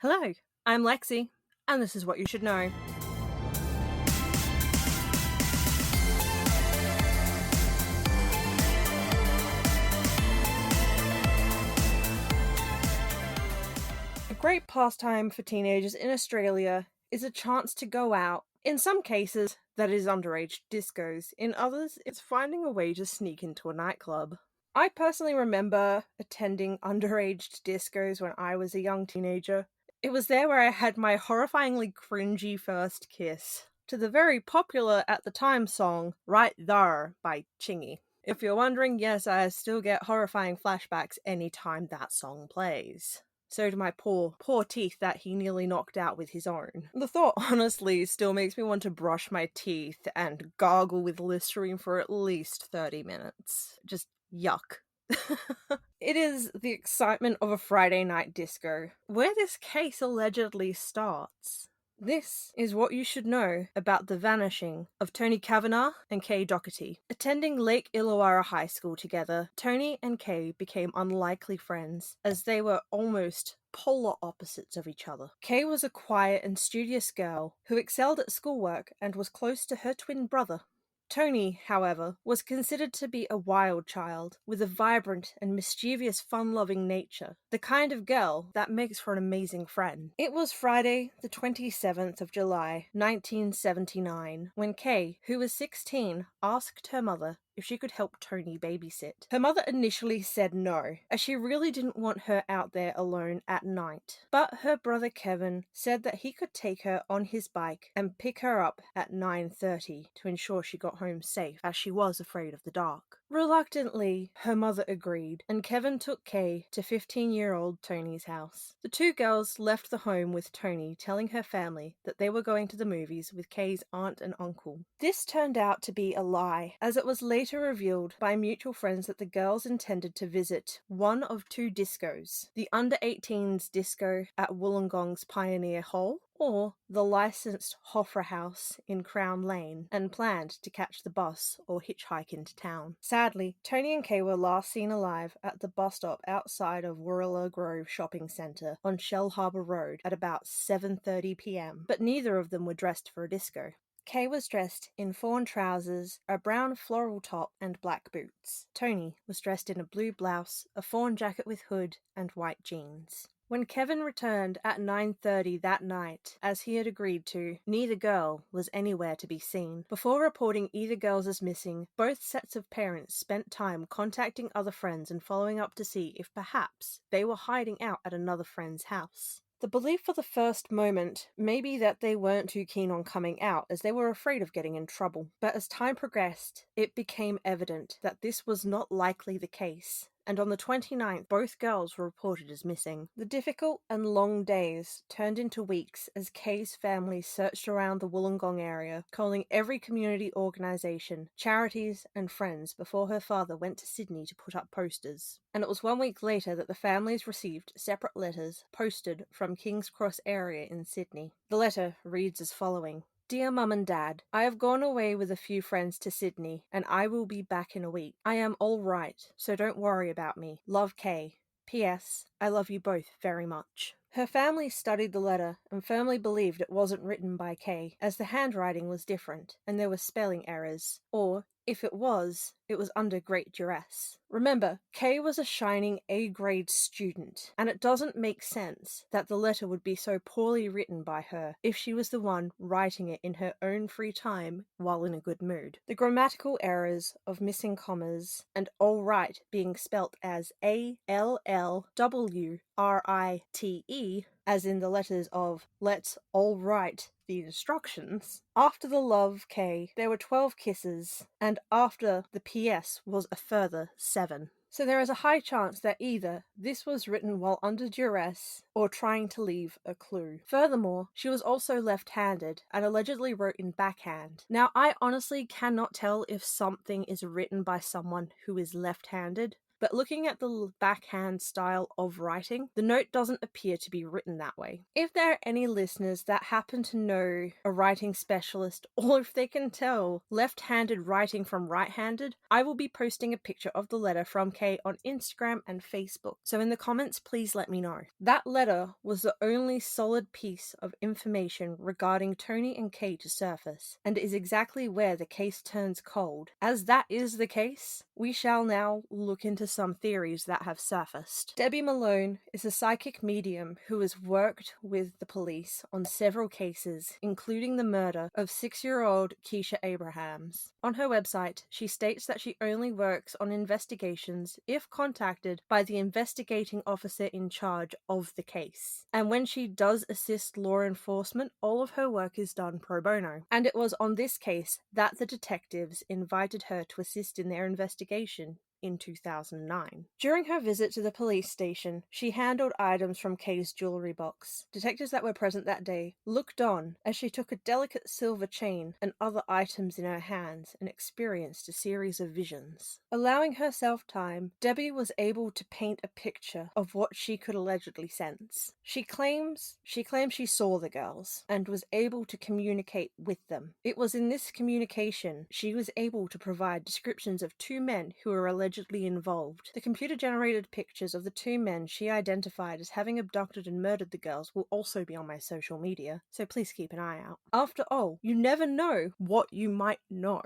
Hello, I'm Lexi, and this is what you should know. A great pastime for teenagers in Australia is a chance to go out. In some cases, that is underage discos. In others, it's finding a way to sneak into a nightclub. I personally remember attending underage discos when I was a young teenager. It was there where I had my horrifyingly cringy first kiss to the very popular at the time song Right Thar by Chingy. If you're wondering, yes, I still get horrifying flashbacks anytime that song plays. So do my poor teeth that he nearly knocked out with his own. The thought honestly still makes me want to brush my teeth and gargle with Listerine for at least 30 minutes. Just yuck. It is the excitement of a Friday night disco, where this case allegedly starts. This is what you should know about the vanishing of Toni Cavanagh and Kay Docherty. Attending Lake Illawarra High School together, Toni and Kay became unlikely friends, as they were almost polar opposites of each other. Kay was a quiet and studious girl who excelled at schoolwork and was close to her twin brother. Toni, however, was considered to be a wild child, with a vibrant and mischievous fun-loving nature, the kind of girl that makes for an amazing friend. It was Friday, the 27th of July, 1979, when Kay, who was 16, asked her mother if she could help Toni babysit. Her mother initially said no, as she really didn't want her out there alone at night. But her brother Kevin said that he could take her on his bike and pick her up at 9:30 to ensure she got home safe, as she was afraid of the dark. Reluctantly, her mother agreed, and Kevin took Kay to 15-year-old Toni's house. The two girls left the home with Toni telling her family that they were going to the movies with Kay's aunt and uncle. This turned out to be a lie, as it was later revealed by mutual friends that the girls intended to visit one of two discos, the under-18s disco at Wollongong's Pioneer Hall, or the licensed Hofra House in Crown Lane, and planned to catch the bus or hitchhike into town. Sadly, Toni and Kay were last seen alive at the bus stop outside of Warilla Grove Shopping Centre on Shell Harbour Road at about 7:30 p.m, but neither of them were dressed for a disco. Kay was dressed in fawn trousers, a brown floral top, and black boots. Toni was dressed in a blue blouse, a fawn jacket with hood, and white jeans. When Kevin returned at 9:30 that night, as he had agreed to, neither girl was anywhere to be seen. Before reporting either girls as missing, both sets of parents spent time contacting other friends and following up to see if perhaps they were hiding out at another friend's house. The belief for the first moment may be that they weren't too keen on coming out, as they were afraid of getting in trouble. But as time progressed, it became evident that this was not likely the case, and on the 29th, both girls were reported as missing. The difficult and long days turned into weeks as Kay's family searched around the Wollongong area, calling every community organisation, charities and friends before her father went to Sydney to put up posters. And it was 1 week later that the families received separate letters posted from King's Cross area in Sydney. The letter reads as following: Dear Mum and Dad, I have gone away with a few friends to Sydney, and I will be back in a week. I am all right, so don't worry about me. Love, Kay. P.S. I love you both very much. Her family studied the letter and firmly believed it wasn't written by Kay, as the handwriting was different and there were spelling errors, or if it was under great duress. Remember, Kay was a shining A-grade student, and it doesn't make sense that the letter would be so poorly written by her if she was the one writing it in her own free time while in a good mood. The grammatical errors of missing commas and all right being spelt as ALLWRITE, as in the letters of Let's All Write the Instructions. After the love K, there were 12 kisses, and after the PS was a further 7. So there is a high chance that either this was written while under duress or trying to leave a clue. Furthermore, she was also left-handed and allegedly wrote in backhand. Now, I honestly cannot tell if something is written by someone who is left-handed, but looking at the backhand style of writing, the note doesn't appear to be written that way. If there are any listeners that happen to know a writing specialist, or if they can tell left-handed writing from right-handed, I will be posting a picture of the letter from Kay on Instagram and Facebook, so in the comments please let me know. That letter was the only solid piece of information regarding Toni and Kay to surface, and is exactly where the case turns cold. As that is the case, we shall now look into some theories that have surfaced. Debbie Malone is a psychic medium who has worked with the police on several cases, including the murder of 6-year-old Keisha Abrahams. On her website, she states that she only works on investigations if contacted by the investigating officer in charge of the case. And when she does assist law enforcement, all of her work is done pro bono. And it was on this case that the detectives invited her to assist in their investigation in 2009. During her visit to the police station, she handled items from Kay's jewelry box. Detectives that were present that day looked on as she took a delicate silver chain and other items in her hands and experienced a series of visions. Allowing herself time, Debbie was able to paint a picture of what she could allegedly sense. She claims she saw the girls and was able to communicate with them. It was in this communication she was able to provide descriptions of 2 men who were allegedly involved. The computer-generated pictures of the 2 men she identified as having abducted and murdered the girls will also be on my social media, so please keep an eye out. After all, you never know what you might know.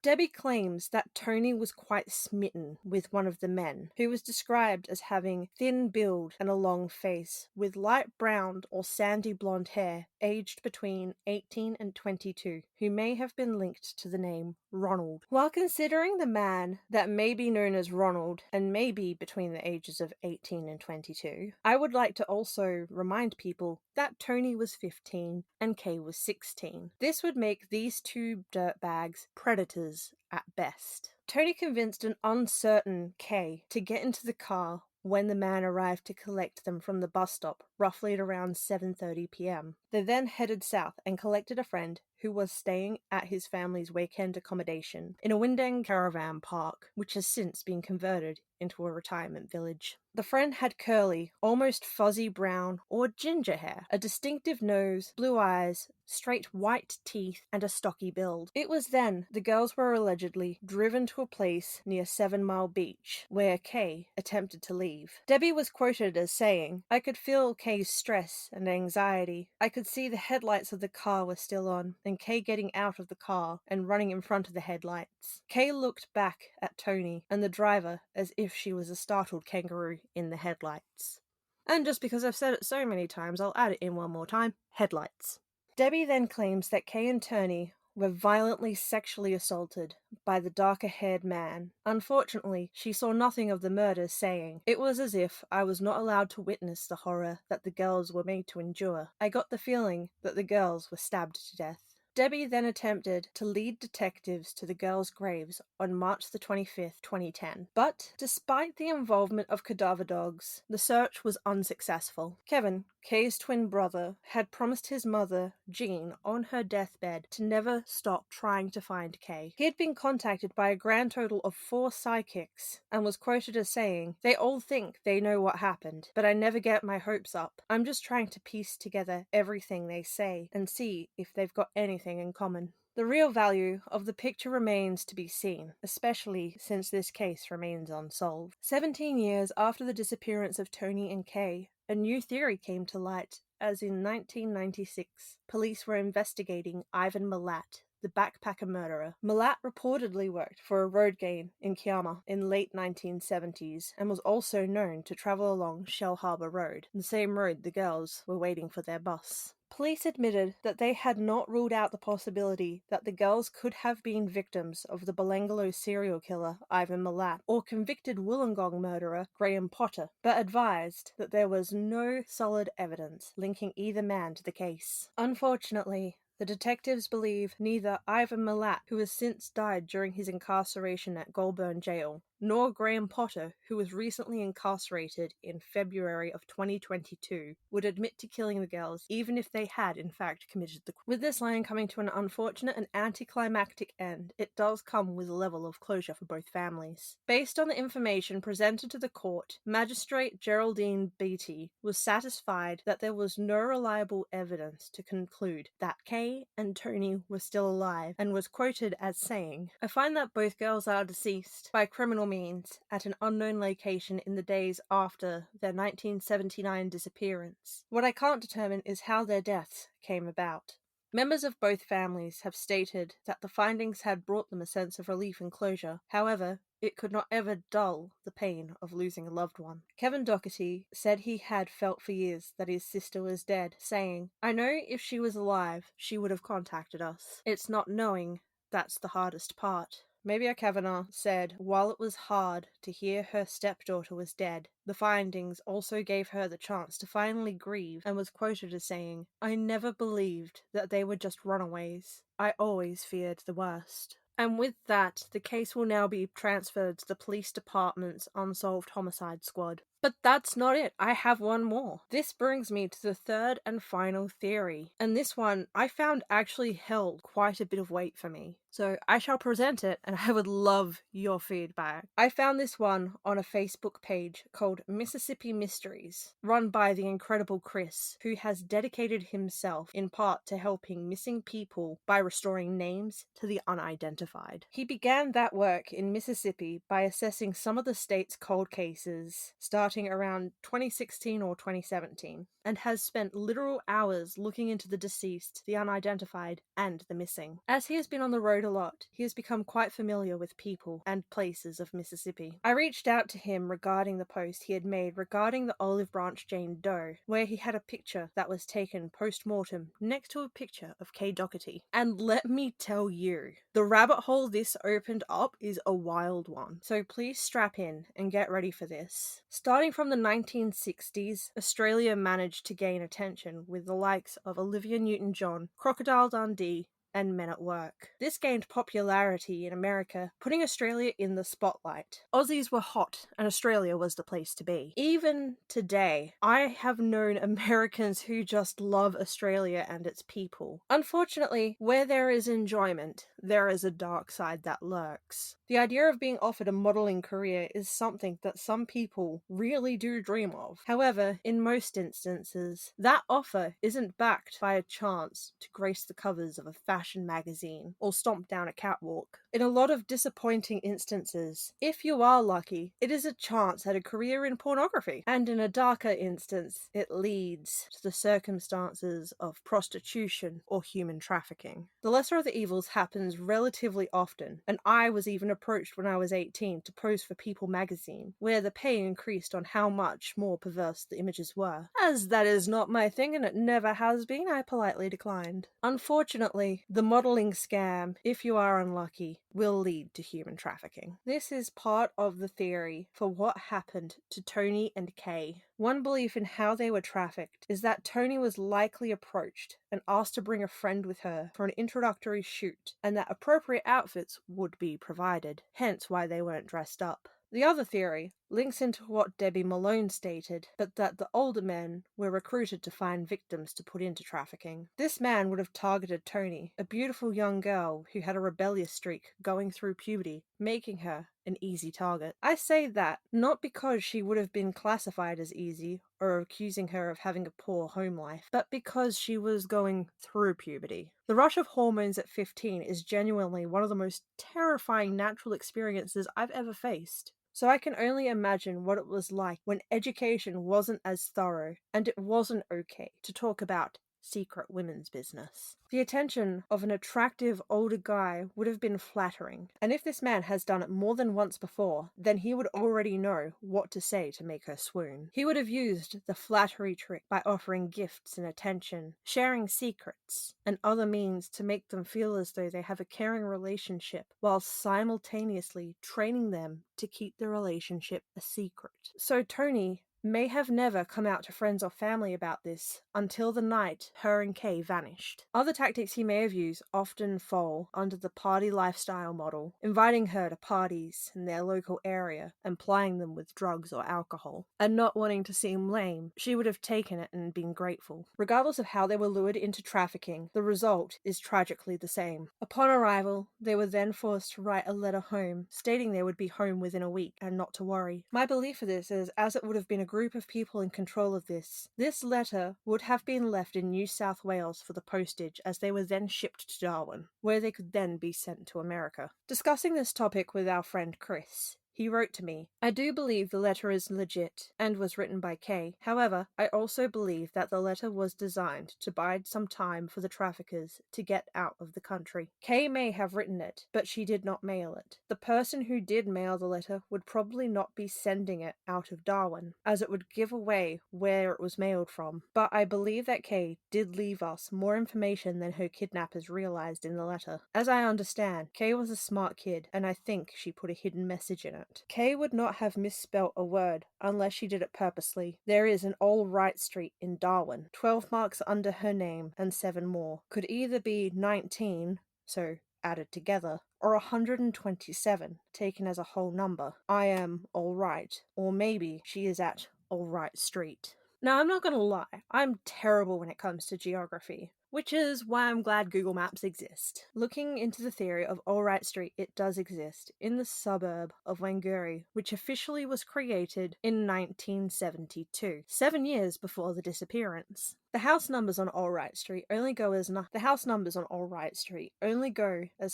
Debbie claims that Toni was quite smitten with one of the men, who was described as having thin build and a long face, with light brown or sandy blonde hair, aged between 18 and 22, who may have been linked to the name Ronald. While considering the man that may be known as Ronald and may be between the ages of 18 and 22, I would like to also remind people that Toni was 15 and Kay was 16. This would make these 2 dirtbags predators at best. Toni convinced an uncertain Kay to get into the car when the man arrived to collect them from the bus stop, roughly at around 7:30 p.m. They then headed south and collected a friend who was staying at his family's weekend accommodation in a Windang caravan park, which has since been converted into a retirement village. The friend had curly, almost fuzzy brown or ginger hair, a distinctive nose, blue eyes, straight white teeth, and a stocky build. It was then the girls were allegedly driven to a place near 7 Mile Beach, where Kay attempted to leave. Debbie was quoted as saying, "I could feel Kay's stress and anxiety. I could see the headlights of the car were still on, and Kay getting out of the car and running in front of the headlights. Kay looked back at Toni and the driver as if she was a startled kangaroo in the headlights." And just because I've said it so many times, I'll add it in one more time. Headlights. Debbie then claims that Kay and Toni were violently sexually assaulted by the darker-haired man. Unfortunately, she saw nothing of the murders, saying, "It was as if I was not allowed to witness the horror that the girls were made to endure. I got the feeling that the girls were stabbed to death." Debbie then attempted to lead detectives to the girls' graves on March the 25th, 2010. But, despite the involvement of cadaver dogs, the search was unsuccessful. Kevin, Kay's twin brother, had promised his mother, Jean, on her deathbed to never stop trying to find Kay. He had been contacted by a grand total of 4 psychics and was quoted as saying, "They all think they know what happened, but I never get my hopes up. I'm just trying to piece together everything they say and see if they've got anything in common." The real value of the picture remains to be seen, especially since this case remains unsolved. 17 years after the disappearance of Toni and Kay, a new theory came to light, as in 1996, police were investigating Ivan Milat, the backpacker murderer. Milat reportedly worked for a road gang in Kiama in late 1970s and was also known to travel along Shell Harbour Road, the same road the girls were waiting for their bus. Police admitted that they had not ruled out the possibility that the girls could have been victims of the Belangolo serial killer Ivan Milat or convicted Wollongong murderer Graham Potter, but advised that there was no solid evidence linking either man to the case. Unfortunately, the detectives believe neither Ivan Milat, who has since died during his incarceration at Goulburn Jail, nor Graham Potter, who was recently incarcerated in February of 2022, would admit to killing the girls even if they had in fact committed the crime. With this line coming to an unfortunate and anticlimactic end, it does come with a level of closure for both families. Based on the information presented to the court, Magistrate Geraldine Beattie was satisfied that there was no reliable evidence to conclude that Kay and Toni were still alive, and was quoted as saying, "I find that both girls are deceased by criminal means at an unknown location in the days after their 1979 disappearance. What I can't determine is how their deaths came about." Members of both families have stated that the findings had brought them a sense of relief and closure. However, it could not ever dull the pain of losing a loved one. Kevin Docherty said he had felt for years that his sister was dead, saying, "I know if she was alive, she would have contacted us. It's not knowing that's the hardest part." Mabia Cavanagh said while it was hard to hear her stepdaughter was dead, the findings also gave her the chance to finally grieve, and was quoted as saying, "I never believed that they were just runaways. I always feared the worst." And with that, the case will now be transferred to the police department's Unsolved Homicide Squad. But that's not it. I have one more. This brings me to the third and final theory. And this one I found actually held quite a bit of weight for me. So I shall present it, and I would love your feedback. I found this one on a Facebook page called Mississippi Mysteries, run by the incredible Chris, who has dedicated himself in part to helping missing people by restoring names to the unidentified. He began that work in Mississippi by assessing some of the state's cold cases, starting around 2016 or 2017, and has spent literal hours looking into the deceased, the unidentified, and the missing. As he has been on the road a lot, he has become quite familiar with people and places of Mississippi. I reached out to him regarding the post he had made regarding the Olive Branch Jane Doe, where he had a picture that was taken post-mortem next to a picture of Kay Docherty. And let me tell you, the rabbit hole this opened up is a wild one. So please strap in and get ready for this. Starting from the 1960s, Australia managed to gain attention with the likes of Olivia Newton-John, Crocodile Dundee, and Men at Work. This gained popularity in America, putting Australia in the spotlight. Aussies were hot, and Australia was the place to be. Even today, I have known Americans who just love Australia and its people. Unfortunately, where there is enjoyment, there is a dark side that lurks. The idea of being offered a modelling career is something that some people really do dream of. However, in most instances, that offer isn't backed by a chance to grace the covers of a fashion magazine or stomp down a catwalk. In a lot of disappointing instances, if you are lucky, it is a chance at a career in pornography. And in a darker instance, it leads to the circumstances of prostitution or human trafficking. The lesser of the evils happens relatively often, and I was even approached when I was 18 to pose for People magazine, where the pay increased on how much more perverse the images were. As that is not my thing and it never has been, I politely declined. Unfortunately, the modelling scam, if you are unlucky, will lead to human trafficking. This is part of the theory for what happened to Toni and Kay. One belief in how they were trafficked is that Toni was likely approached and asked to bring a friend with her for an introductory shoot, and that appropriate outfits would be provided, hence why they weren't dressed up. The other theory links into what Debbie Malone stated, but that the older men were recruited to find victims to put into trafficking. This man would have targeted Toni, a beautiful young girl who had a rebellious streak going through puberty, making her an easy target. I say that not because she would have been classified as easy or accusing her of having a poor home life, but because she was going through puberty. The rush of hormones at 15 is genuinely one of the most terrifying natural experiences I've ever faced. So I can only imagine what it was like when education wasn't as thorough and it wasn't okay to talk about secret women's business. The attention of an attractive older guy would have been flattering, and if this man has done it more than once before, then he would already know what to say to make her swoon. He would have used the flattery trick by offering gifts and attention, sharing secrets, and other means to make them feel as though they have a caring relationship, while simultaneously training them to keep the relationship a secret. So Toni may have never come out to friends or family about this until the night her and Kay vanished. Other tactics he may have used often fall under the party lifestyle model, inviting her to parties in their local area and plying them with drugs or alcohol. And not wanting to seem lame, she would have taken it and been grateful. Regardless of how they were lured into trafficking, the result is tragically the same. Upon arrival, they were then forced to write a letter home, stating they would be home within a week and not to worry. My belief for this is, as it would have been a group of people in control of this letter would have been left in New South Wales for the postage, as they were then shipped to Darwin, where they could then be sent to America. Discussing this topic with our friend Chris, he wrote to me, "I do believe the letter is legit and was written by Kay. However, I also believe that the letter was designed to bide some time for the traffickers to get out of the country. Kay may have written it, but she did not mail it. The person who did mail the letter would probably not be sending it out of Darwin, as it would give away where it was mailed from. But I believe that Kay did leave us more information than her kidnappers realized in the letter. As I understand, Kay was a smart kid, and I think she put a hidden message in it. Kay would not have misspelt a word unless she did it purposely. There is an All Right Street in Darwin, 12 marks under her name and 7 more. Could either be 19, so added together, or 127, taken as a whole number. I am all right, or maybe she is at All Right Street." Now, I'm not going to lie, I'm terrible when it comes to geography, which is why I'm glad Google Maps exist. Looking into the theory of All Right Street, it does exist in the suburb of Wangari, which officially was created in 1972, 7 years before the disappearance. The house numbers on All Right Street only go as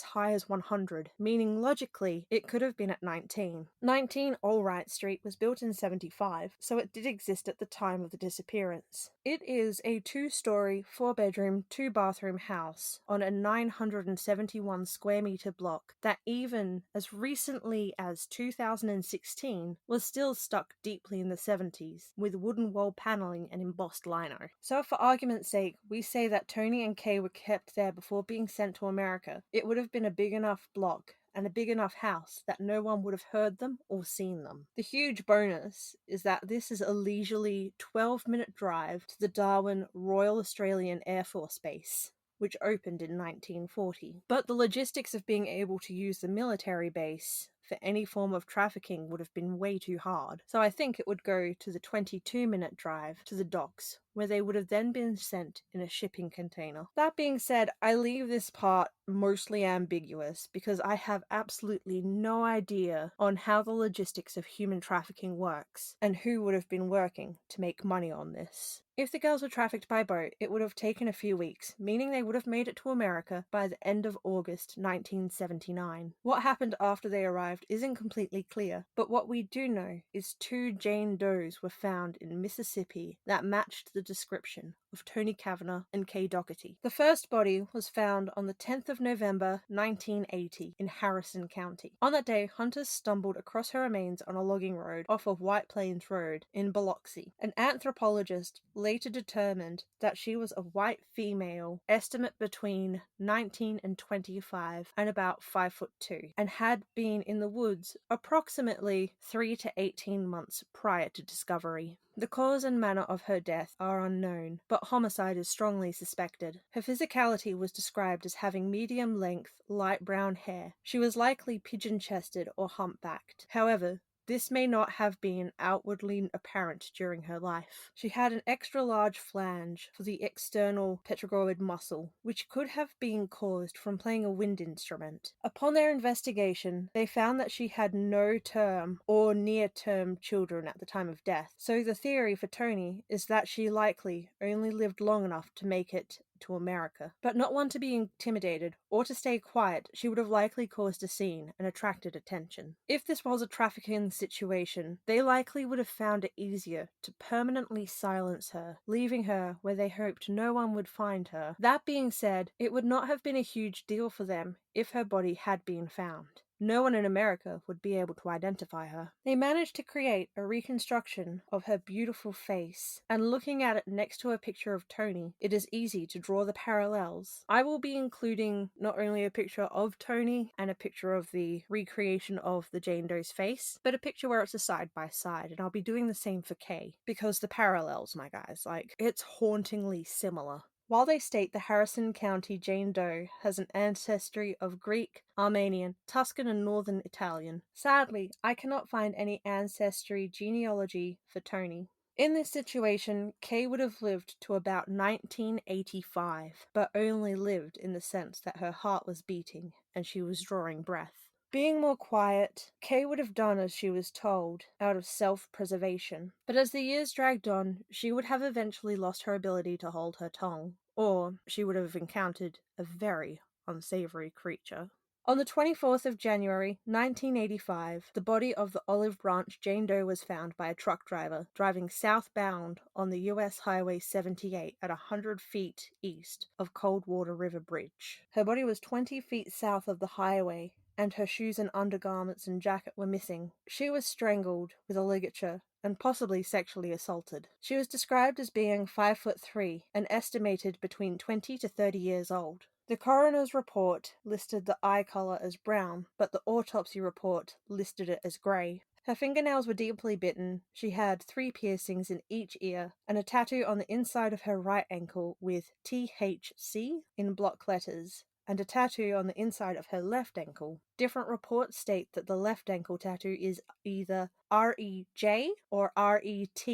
high as 100, meaning logically it could have been at 19. 19 All Right Street was built in 75, so it did exist at the time of the disappearance. It is a 2-story, 4-bedroom, 2-bathroom house on a 971 square meter block that even as recently as 2016 was still stuck deeply in the 70s with wooden wall paneling and embossed lino. So for argument's sake, we say that Toni and Kay were kept there before being sent to America. It would have been a big enough block and a big enough house that no one would have heard them or seen them. The huge bonus is that this is a leisurely 12-minute drive to the Darwin Royal Australian Air Force Base, which opened in 1940. But the logistics of being able to use the military base for any form of trafficking would have been way too hard, so I think it would go to the 22-minute drive to the docks, where they would have then been sent in a shipping container. That being said, I leave this part mostly ambiguous because I have absolutely no idea on how the logistics of human trafficking works and who would have been working to make money on this. If the girls were trafficked by boat, it would have taken a few weeks, meaning they would have made it to America by the end of August 1979. What happened after they arrived isn't completely clear, but what we do know is 2 Jane Does were found in Mississippi that matched the description of Toni Cavanagh and Kay Docherty. The first body was found on the 10th of November 1980 in Harrison County. On that day, hunters stumbled across her remains on a logging road off of White Plains Road in Biloxi. An anthropologist later determined that she was a white female, estimate between 19 and 25 and about 5'2", and had been in the woods approximately 3 to 18 months prior to discovery. The cause and manner of her death are unknown, but homicide is strongly suspected. Her physicality was described as having medium-length, light brown hair. She was likely pigeon-chested or humpbacked. However, this may not have been outwardly apparent during her life. She had an extra-large flange for the external pterygoid muscle, which could have been caused from playing a wind instrument. Upon their investigation, they found that she had no term or near-term children at the time of death, so the theory for Toni is that she likely only lived long enough to make it to America. But not one to be intimidated or to stay quiet, she would have likely caused a scene and attracted attention. If this was a trafficking situation, they likely would have found it easier to permanently silence her, leaving her where they hoped no one would find her. That being said, it would not have been a huge deal for them if her body had been found. no one in America would be able to identify her. They managed to create a reconstruction of her beautiful face, and looking at it next to a picture of Toni, it is easy to draw the parallels. I will be including not only a picture of Toni and a picture of the recreation of the Jane Doe's face, but a picture where it's a side by side, and I'll be doing the same for Kay, because the parallels, my guys, like, it's hauntingly similar. While they state the Harrison County Jane Doe has an ancestry of Greek, Armenian, Tuscan, and Northern Italian, sadly, I cannot find any ancestry genealogy for Toni. In this situation, Kay would have lived to about 1985, but only lived in the sense that her heart was beating and she was drawing breath. Being more quiet, Kay would have done as she was told, out of self-preservation. But as the years dragged on, she would have eventually lost her ability to hold her tongue, or she would have encountered a very unsavory creature. On the 24th of January, 1985, the body of the Olive Branch Jane Doe was found by a truck driver driving southbound on the US Highway 78 at 100 feet east of Coldwater River Bridge. Her body was 20 feet south of the highway, and her shoes and undergarments and jacket were missing. She was strangled with a ligature and possibly sexually assaulted. She was described as being 5'3" and estimated between 20 to 30 years old. The coroner's report listed the eye color as brown, but the autopsy report listed it as grey. Her fingernails were deeply bitten, she had 3 piercings in each ear, and a tattoo on the inside of her right ankle with THC in block letters, and a tattoo on the inside of her left ankle. Different reports state that the left ankle tattoo is either REJ or RET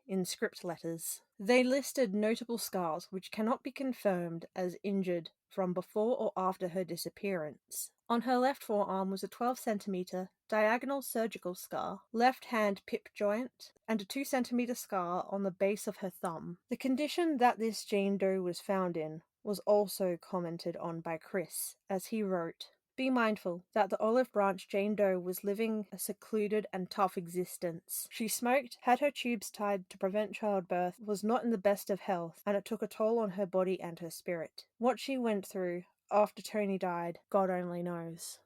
in script letters. They listed notable scars which cannot be confirmed as injured from before or after her disappearance. On her left forearm was a 12-centimeter diagonal surgical scar, left hand pip joint, and a 2-centimeter scar on the base of her thumb. The condition that this Jane Doe was found in was also commented on by Chris, as he wrote, "Be mindful that the Olive Branch Jane Doe was living a secluded and tough existence. She smoked, had her tubes tied to prevent childbirth, was not in the best of health, and it took a toll on her body and her spirit. What she went through after Toni died, God only knows."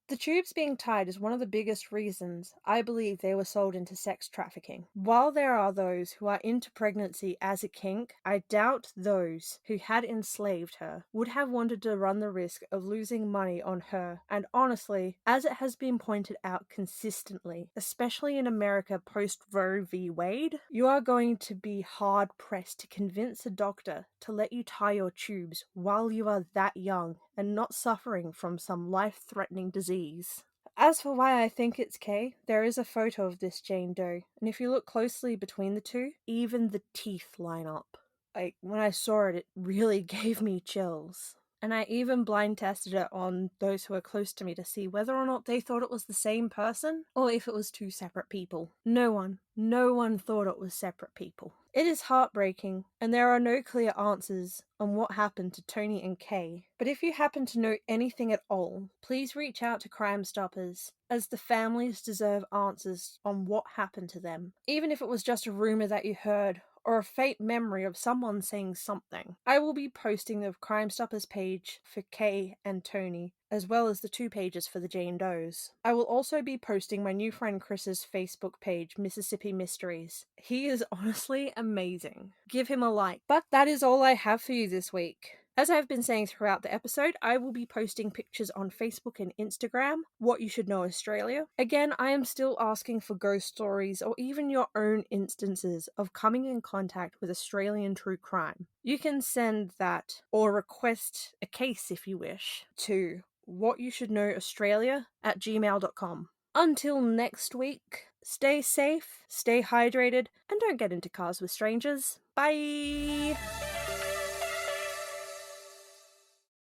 The tubes being tied is one of the biggest reasons I believe they were sold into sex trafficking. While there are those who are into pregnancy as a kink, I doubt those who had enslaved her would have wanted to run the risk of losing money on her. And honestly, as it has been pointed out consistently, especially in America post Roe v. Wade, you are going to be hard pressed to convince a doctor to let you tie your tubes while you are that young and not suffering from some life-threatening disease. As for why I think it's Kay, there is a photo of this Jane Doe, and if you look closely between the two, even the teeth line up. Like, when I saw it, it really gave me chills. And I even blind tested it on those who were close to me to see whether or not they thought it was the same person, or if it was 2 separate people. No one thought it was separate people. It is heartbreaking, and there are no clear answers on what happened to Toni and Kay. But if you happen to know anything at all, please reach out to Crime Stoppers, as the families deserve answers on what happened to them. Even if it was just a rumor that you heard, or a faint memory of someone saying something. I will be posting the Crime Stoppers page for Kay and Toni, as well as the 2 pages for the Jane Does. I will also be posting my new friend Chris's Facebook page, Mississippi Mysteries. He is honestly amazing. Give him a like. But that is all I have for you this week. As I've been saying throughout the episode, I will be posting pictures on Facebook and Instagram, What You Should Know Australia. Again, I am still asking for ghost stories or even your own instances of coming in contact with Australian true crime. You can send that or request a case if you wish to whatyoushouldknowaustralia@gmail.com. Until next week, stay safe, stay hydrated, and don't get into cars with strangers. Bye!